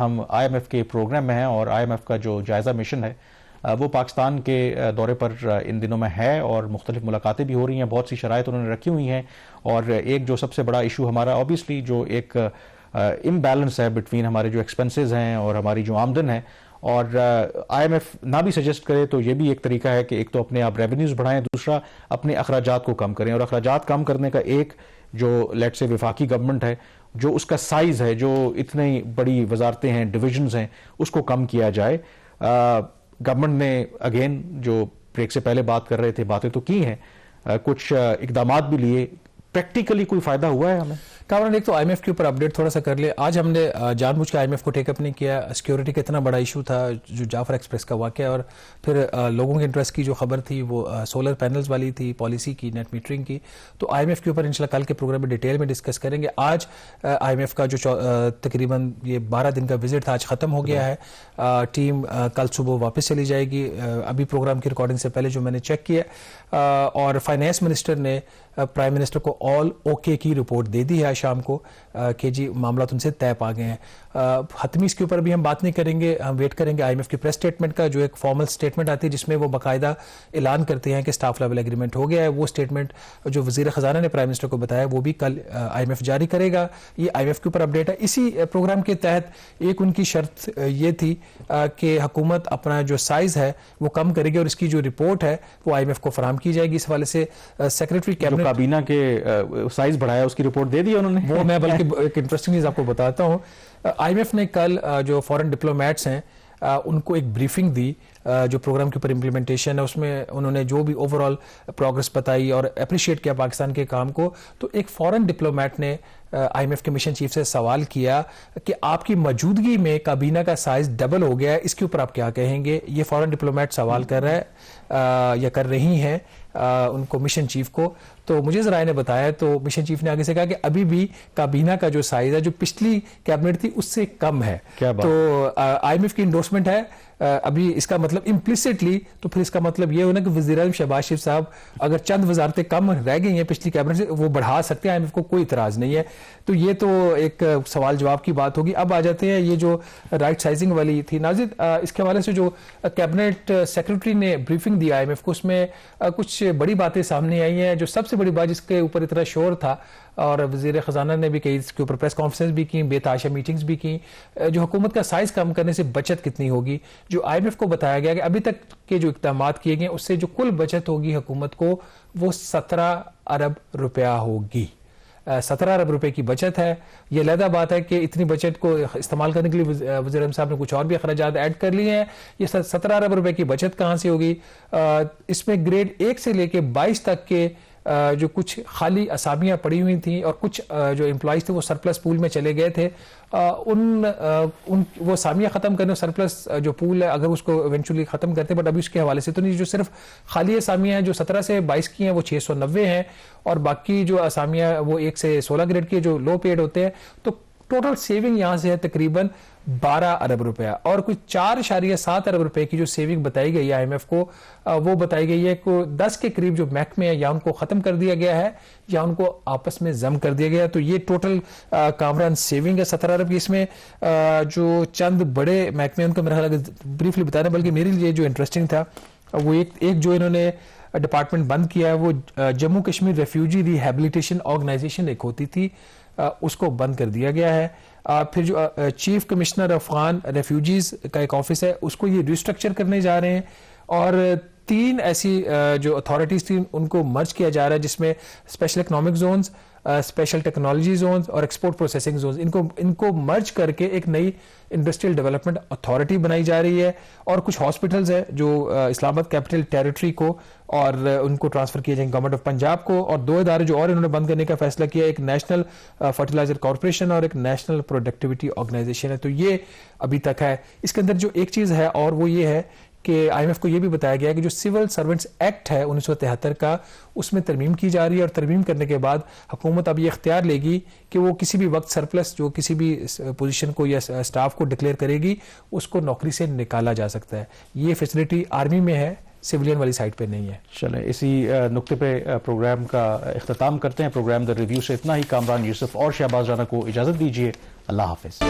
ہم IMF کے programme میں ہیں اور IMF کا جو جائزہ مشن ہے وہ پاکستان کے دورے پر ان دنوں میں ہے اور مختلف ملاقاتیں بھی ہو رہی ہیں. بہت سی شرائط انہوں نے رکھی ہوئی ہیں اور ایک جو سب سے بڑا ایشو ہمارا اوبیسلی جو ایک امبیلنس ہے بٹوین ہمارے جو ایکسپنسز ہیں اور ہماری جو آمدن ہے, اور IMF نہ بھی سجیسٹ کرے تو یہ بھی ایک طریقہ ہے کہ ایک تو اپنے آپ ریونیوز بڑھائیں, دوسرا اپنے اخراجات کو کم کریں. اور اخراجات کم کرنے کا ایک جو لیٹ سے وفاقی گورنمنٹ ہے, جو اس کا سائز ہے, جو اتنی بڑی وزارتیں ہیں, ڈویژنز ہیں, اس کو کم کیا جائے. گورنمنٹ نے اگین جو بریک سے پہلے بات کر رہے تھے باتیں تو کی ہیں, کچھ اقدامات بھی لیے, پریکٹیکلی کوئی فائدہ ہوا ہے ہمیں؟ کامران ایک تو IMF کے اوپر اپڈیٹ تھوڑا سا کر لے. آج ہم نے جان بوجھ کے IMF کو ٹیک اپ نہیں کیا. سیکیورٹی کا اتنا بڑا ایشو تھا جو جعفر ایکسپریس کا واقعہ, اور پھر لوگوں کے انٹرسٹ کی جو خبر تھی وہ سولر پینلز والی تھی, پالیسی کی, نیٹ میٹرنگ کی. تو IMF کے اوپر انشاءاللہ کل کے پروگرام میں ڈیٹیل میں ڈسکس کریں گے. آج IMF کا جو تقریباً یہ 12 دن کا وزٹ تھا آج ختم ہو گیا ہے. ٹیم کل صبح واپس چلی جائے گی. ابھی پروگرام کی ریکارڈنگ سے پہلے جو میں نے چیک کیا, اور فائنانس منسٹر نے پرائم منسٹر کو آل اوکے کی رپورٹ دے دی ہے شام کو کہ جی معاملات ان سے طے پا گئے ہیں. حتمی اس کے اوپر بھی ہم بات نہیں کریں گے, ہم ویٹ کریں گے IMF کی پریس سٹیٹمنٹ کا, جو ایک فارمل سٹیٹمنٹ آتی ہے جس میں وہ باقاعدہ اعلان کرتے ہیں کہ سٹاف لیول ایگریمنٹ ہو گیا ہے. وہ سٹیٹمنٹ جو وزیر خزانہ نے پرائم منسٹر کو بتایا وہ بھی کل IMF جاری کرے گا. یہ IMF کے اوپر اپڈیٹ ہے. اسی پروگرام کے تحت ایک ان کی شرط یہ تھی کہ حکومت اپنا جو سائز ہے وہ کم کرے گی اور اس کی جو رپورٹ ہے وہ IMF کو فراہم کی جائے گی. اس حوالے سے سیکرٹری کیبنٹ کابینہ کے سائز بڑھایا اس کی رپورٹ دے دی انہوں نے. وہ میں بلکہ ایک انٹرسٹنگ چیز آپ کو بتاتا ہوں. IMF نے کل جو فورن ڈپلومیٹس ہیں ان کو ایک بریفنگ دی جو پروگرام کے اوپر امپلیمنٹیشن ہے, اس میں انہوں نے جو بھی اوور آل پروگرس بتائی اور اپریشیٹ کیا پاکستان کے کام کو. تو ایک فورن ڈپلومیٹ نے IMF کے مشن چیف سے سوال کیا کہ آپ کی موجودگی میں کابینہ کا سائز ڈبل ہو گیا ہے, اس کے اوپر آپ کیا کہیں گے؟ یہ فورن ڈپلومیٹ سوال کر رہا ہے یا کر رہی ہیں ان کو مشن چیف کو. تو مجھے ذرائع نے بتایا تو مشن چیف نے آگے سے کہا کہ ابھی بھی کابینہ کا جو سائز ہے جو پچھلی کیبنٹ تھی اس سے کم ہے. تو IMF کی انڈورسمنٹ ہے ابھی. اس کا مطلب امپلیسٹلی تو پھر اس کا مطلب یہ ہونا کہ وزیر اعظم شہباز شریف صاحب اگر چند وزارتیں کم رہ گئی ہیں پچھلی کیبنٹ سے وہ بڑھا سکتے ہیں, IMF کو کوئی اعتراض نہیں ہے. تو یہ تو ایک سوال جواب کی بات ہوگی. اب آ جاتے ہیں یہ جو رائٹ سائزنگ والی تھی ناظر, اس کے حوالے سے جو کیبنٹ سیکرٹری نے بریفنگ دی IMF کو, اس میں کچھ بڑی باتیں سامنے آئی ہیں. جو سب سے بڑی بات جس کے اوپر اتنا شور تھا اور وزیر خزانہ نے بھی کئی اس کے اوپر پریس کانفرنس بھی کی, بے تحاشا میٹنگز بھی کی, جو حکومت کا سائز کم کرنے سے بچت کتنی ہوگی. جو IMF کو بتایا گیا کہ ابھی تک کے جو اقدامات کیے گئے اس سے جو کل بچت ہوگی حکومت کو وہ 17 ارب روپیہ ہوگی. 17 ارب روپے کی بچت ہے. یہ علیحدہ بات ہے کہ اتنی بچت کو استعمال کرنے کے لیے وزیر اعظم صاحب نے کچھ اور بھی اخراجات ایڈ کر لیے ہیں. یہ 17 ارب روپے کی بچت کہاں سے ہوگی؟ اس میں گریڈ 1 سے لے کے 22 تک کے جو کچھ خالی اسامیاں پڑی ہوئی تھیں اور کچھ جو امپلائیز تھے وہ سرپلس پول میں چلے گئے تھے, وہ اسامیاں ختم کرنے, سرپلس جو پول ہے اگر اس کو ایونچولی ختم کرتے, بٹ ابھی اس کے حوالے سے تو نہیں. جو صرف خالی اسامیاں ہیں جو 17 سے 22 کی ہیں وہ 690 ہیں, اور باقی جو اسامیاں وہ 1 سے 16 گریڈ کی جو لو پیڈ ہوتے ہیں. تو ٹوٹل سیونگ یہاں سے ہے تقریباً 12 ارب روپیہ, اور کچھ 4.7 ارب روپے کی جو سیونگ بتائی گئی ہے IMF کو, وہ بتائی گئی ہے کہ 10 کے قریب جو محکمے ہیں یا ان کو ختم کر دیا گیا ہے یا ان کو آپس میں ضم کر دیا گیا ہے. تو یہ ٹوٹل کامران سیونگ ہے 17 ارب کی. اس میں جو چند بڑے محکمے ان کو میرا خیال بریفلی بتانا, بلکہ میرے لیے جو انٹرسٹنگ تھا وہ ایک جو انہوں نے ڈپارٹمنٹ بند کیا ہے وہ Jammu Kashmir refugee rehabilitation organisation ایک ہوتی تھی, اس کو بند کر دیا گیا ہے. پھر جو چیف کمشنر افغان ریفیوجیز کا ایک آفس ہے اس کو یہ ریسٹرکچر کرنے جا رہے ہیں, اور 3 ایسی جو اتھارٹیز تھیں ان کو مرج کیا جا رہا ہے جس میں special economic zones, special technology zones اور ایکسپورٹ پروسیسنگ زونز, ان کو مرج کر کے ایک نئی انڈسٹریل ڈیولپمنٹ اتھارٹی بنائی جا رہی ہے. اور کچھ ہاسپٹلز ہیں جو اسلام آباد کیپٹل ٹیریٹری کو اور ان کو ٹرانسفر کیے جائیں گورنمنٹ آف پنجاب کو, اور 2 ادارے جو اور انہوں نے بند کرنے کا فیصلہ کیا, ایک نیشنل فرٹیلائزر کارپوریشن اور ایک نیشنل پروڈکٹیوٹی آرگنائزیشن ہے. تو یہ ابھی تک ہے. اس کے اندر جو ایک چیز ہے اور وہ یہ ہے کہ IMF کو یہ بھی بتایا گیا کہ جو سول سرونٹس ایکٹ ہے 1973 کا, اس میں ترمیم کی جا رہی ہے, اور ترمیم کرنے کے بعد حکومت اب یہ اختیار لے گی کہ وہ کسی بھی وقت سرپلس جو کسی بھی پوزیشن کو یا سٹاف کو ڈکلیئر کرے گی اس کو نوکری سے نکالا جا سکتا ہے. یہ فیسلٹی آرمی میں ہے, سیولین والی سائٹ پہ نہیں ہے. چلیں اسی نقطے پہ پروگرام کا اختتام کرتے ہیں. پروگرام دا ریویو سے اتنا ہی. کامران یوسف اور شہباز رانا کو اجازت دیجیے. اللہ حافظ.